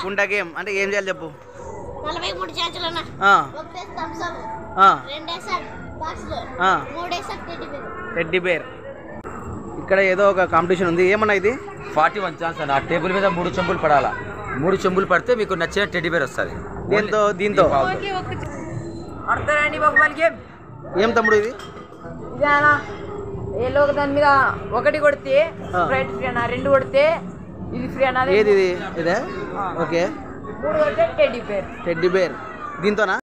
కుండ గేమ్ అంటే ఏం చేయాలి చెప్పు. 43 ఛాన్సులన్నా. ఒకటేసి థమ్స్ అప్, రెండేసి బాక్స్లు, మూడేసి టెడ్డీ బేర్. ఇక్కడ ఏదో ఒక కాంపిటీషన్ ఉంది, ఏమన్నా ఇది? 41 ఛాన్స్ అన్న. ఆ టేబుల్ మీద 3 చెంబులు పడాలా. 3 చెంబులు పడితే మీకు నచ్చిన టెడ్డీ బేర్ వస్తుంది. దీంతో ఆడతారండి బాబు గేమ్. ఏం తమ్ముడు ఇది? ఇదేనా ఏలో దాని మీద 1 కొడితే స్ప్రైట్ ఫ్రీ అన్న, 2 కొడితే ఇది ఫ్రీ అన్నది. ఏది ఇది? ఇదే. ఓకే. 3 కొడితే టెడ్డీ బేర్. దీంతోనా?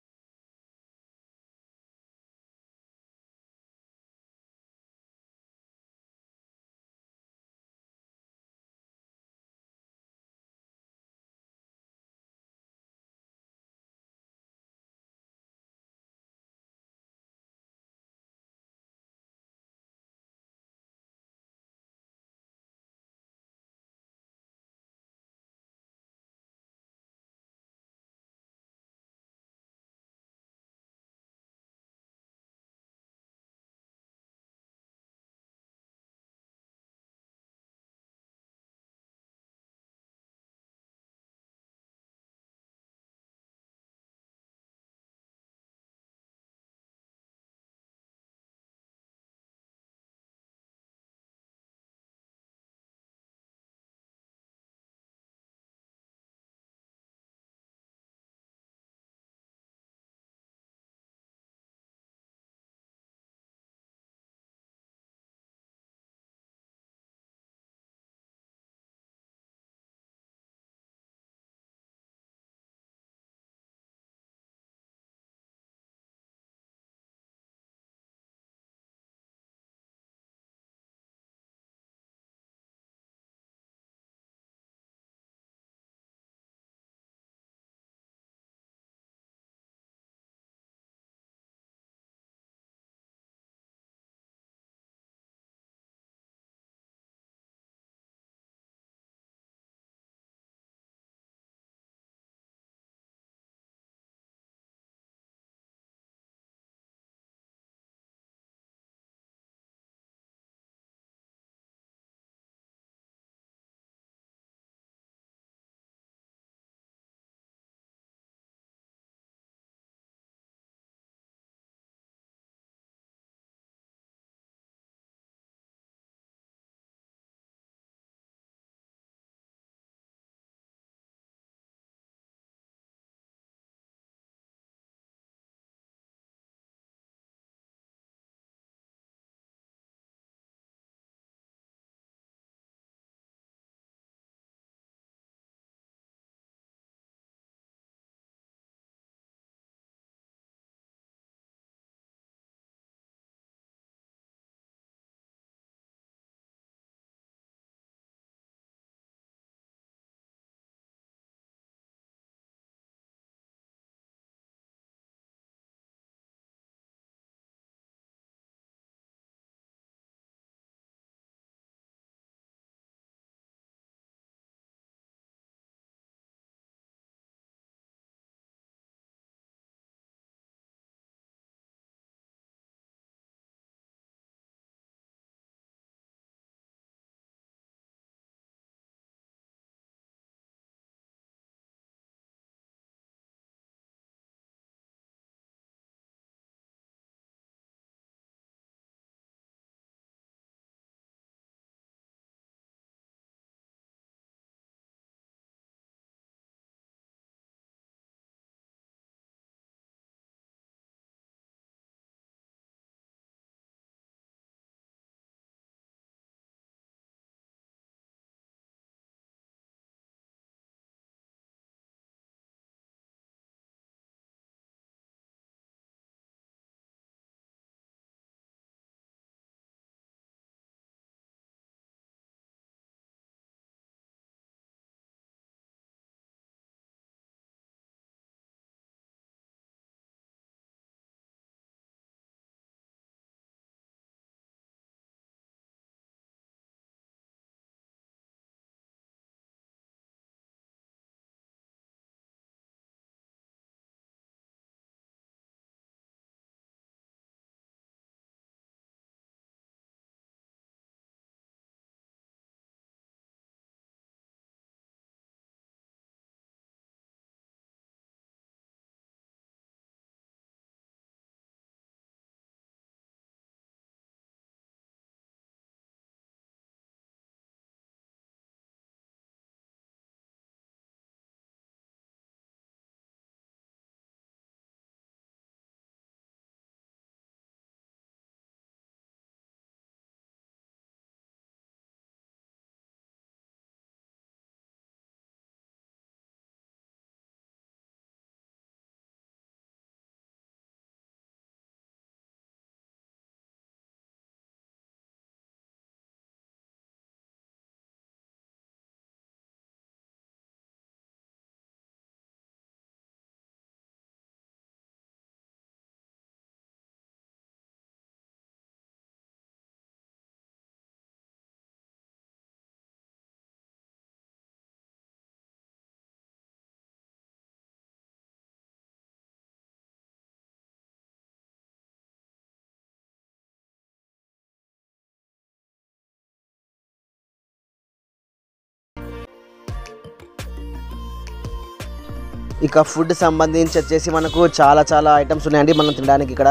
ఇక ఫుడ్ సంబంధించి వచ్చేసి మనకు చాలా చాలా ఐటమ్స్ ఉన్నాయండి మనం తినడానికి ఇక్కడ.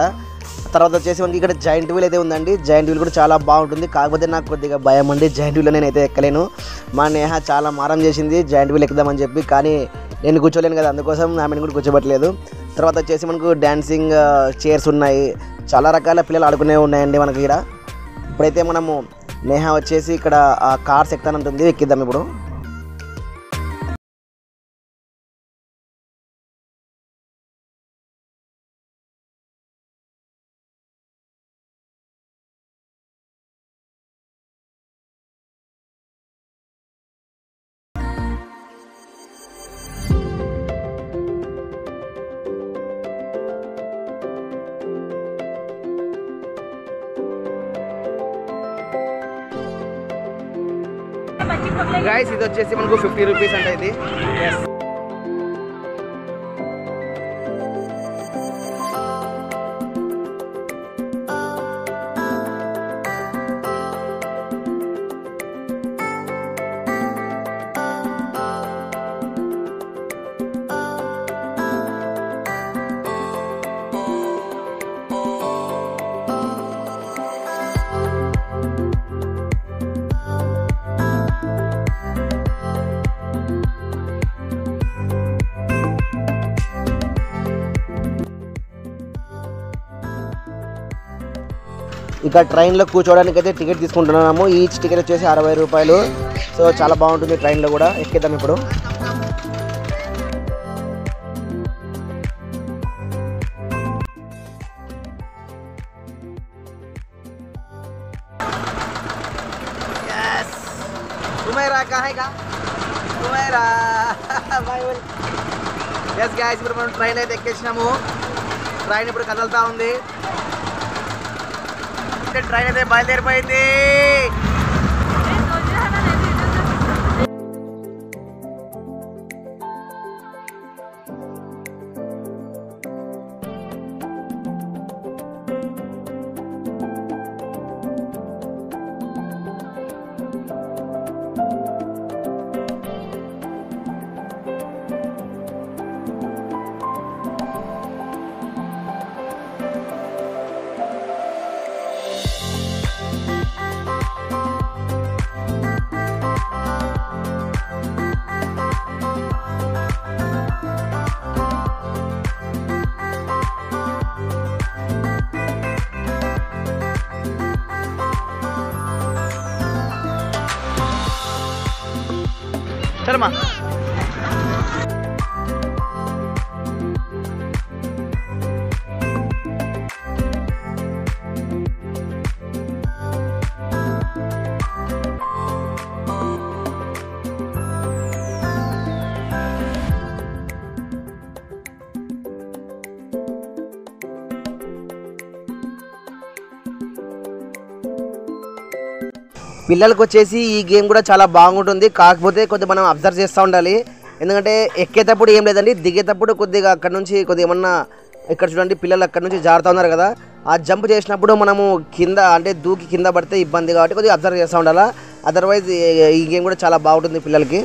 తర్వాత వచ్చేసి మనకి ఇక్కడ జాయింట్ వీల్ అయితే ఉందండి. జాయింట్ వీల్ కూడా చాలా బాగుంటుంది. కాకపోతే నాకు కొద్దిగా భయం అండి, జాయింట్ వీల్ నేనైతే ఎక్కలేను. మా నేహ చాలా మారం చేసింది జాయింట్ వీల్ ఎక్కుదామని చెప్పి, కానీ నేను కూర్చోలేను కదా, అందుకోసం ఆమెను కూడా కూర్చోబెట్టలేదు. తర్వాత వచ్చేసి మనకు డ్యాన్సింగ్ చైర్స్ ఉన్నాయి, చాలా రకాల పిల్లలు ఆడుకునేవి ఉన్నాయండి మనకి ఇక్కడ. ఇప్పుడైతే మనము నేహ వచ్చేసి ఇక్కడ ఆ కార్స్ ఎక్కుతానంటుంది, ఎక్కిద్దాం ఇప్పుడు. గైస్ ఇది వచ్చేసి మనకు 50 రూపీస్ అంటే ఇది. ఇక ట్రైన్లో కూర్చోవడానికి అయితే టికెట్ తీసుకుంటున్నాము. ఈచ్ టికెట్ వచ్చేసి 60 రూపాయలు. సో చాలా బాగుంటుంది ట్రైన్లో కూడా, ఎక్కేద్దాం ఇప్పుడు. ఎస్ గాయ్స్, ఇప్పుడు మనం ట్రైన్ అయితే ఎక్కేసినాము. ట్రైన్ ఇప్పుడు కదులుతూ ఉంది. ట్రైన్ అయితే బయలుదేరిపోయింది. చలమా పిల్లలకు వచ్చేసి ఈ గేమ్ కూడా చాలా బాగుంటుంది. కాకపోతే కొద్దిగా మనం అబ్జర్వ్ చేస్తూ ఉండాలి. ఎందుకంటే ఎక్కేటప్పుడు ఏం లేదండి, దిగేటప్పుడు కొద్దిగా అక్కడ నుంచి కొద్దిగా ఏమన్నా, ఇక్కడ చూడండి పిల్లలు అక్కడ నుంచి జారుతూ ఉన్నారు కదా, ఆ జంప్ చేసినప్పుడు మనము కింద అంటే దూకి కింద పడితే ఇబ్బంది, కాబట్టి కొద్దిగా అబ్జర్వ్ చేస్తూ ఉండాలా. అదర్వైజ్ ఈ గేమ్ కూడా చాలా బాగుంటుంది పిల్లలకి.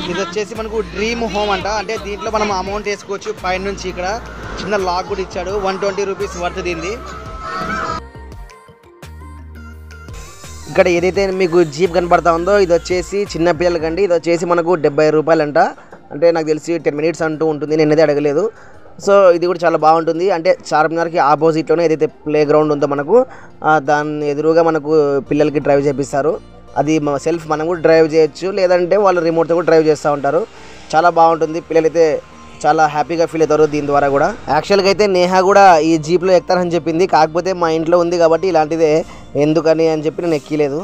ఇది వచ్చేసి మనకు డ్రీమ్ హోమ్ అంట. అంటే దీంట్లో మనం అమౌంట్ వేసుకోవచ్చు పైన నుంచి. ఇక్కడ చిన్న లాక్ కూడా ఇచ్చాడు. 120 రూపీస్ వర్త్ దీంది. ఇక్కడ ఏదైతే మీకు జీప్ కనపడతా ఉందో ఇది వచ్చేసి చిన్న పిల్లలకండి. ఇది వచ్చేసి మనకు 70 రూపాయలంట. అంటే నాకు తెలిసి 10 మినిట్స్ అంటూ ఉంటుంది, నేనైతే అడగలేదు. సో ఇది కూడా చాలా బాగుంటుంది. అంటే చార్మినార్కి ఆపోజిట్లోనే ఏదైతే ప్లే గ్రౌండ్ ఉందో మనకు దాని ఎదురుగా మనకు పిల్లలకి డ్రైవ్ చేపిస్తారు. అది సెల్ఫ్ మనం కూడా డ్రైవ్ చేయొచ్చు, లేదంటే వాళ్ళు రిమోట్తో కూడా డ్రైవ్ చేస్తూ ఉంటారు. చాలా బాగుంటుంది. పిల్లలైతే చాలా హ్యాపీగా ఫీల్ అవుతారు దీని ద్వారా కూడా. యాక్చువల్గా అయితే నేహా కూడా ఈ జీప్లో ఎక్కుతానని చెప్పింది. కాకపోతే మా ఇంట్లో ఉంది కాబట్టి ఇలాంటిదే ఎందుకని అని చెప్పి నేను ఎక్కలేదు.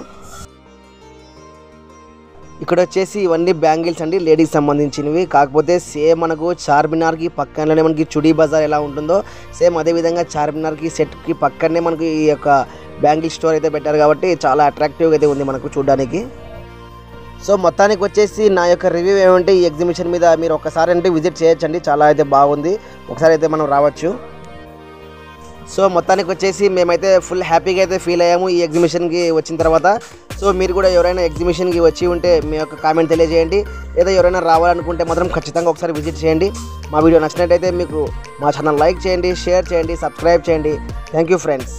ఇక్కడ వచ్చేసి ఇవన్నీ బ్యాంగిల్స్ అండి, లేడీస్ సంబంధించినవి. కాకపోతే సేమ్ మనకు చార్మినార్కి పక్కనలోనే మనకి చుడీ బజార్ ఎలా ఉంటుందో సేమ్ అదేవిధంగా చార్మినార్కి సెట్కి పక్కనే మనకు ఈ యొక్క బ్యాంగిల్ స్టోర్ అయితే పెట్టారు కాబట్టి చాలా అట్రాక్టివ్గా అయితే ఉంది మనకు చూడడానికి. సో మొత్తానికి వచ్చేసి నా యొక్క రివ్యూ ఏమంటే ఈ ఎగ్జిబిషన్ మీద మీరు ఒకసారి అంటే విజిట్ చేయొచ్చండి. చాలా అయితే బాగుంది, ఒకసారి అయితే మనం రావచ్చు. సో మొత్తానికి వచ్చేసి మేమైతే ఫుల్ హ్యాపీగా అయితే ఫీల్ అయ్యాము ఈ ఎగ్జిబిషన్కి వచ్చిన తర్వాత. సో మీరు కూడా ఎవరైనా ఎగ్జిబిషన్కి వచ్చి ఉంటే మీ యొక్క కామెంట్ తెలియజేయండి, లేదా ఎవరైనా రావాలనుకుంటే మాత్రం ఖచ్చితంగా ఒకసారి విజిట్ చేయండి. మా వీడియో నచ్చినట్టయితే మీకు మా ఛానల్ లైక్ చేయండి, షేర్ చేయండి, సబ్స్క్రైబ్ చేయండి. Thank you friends.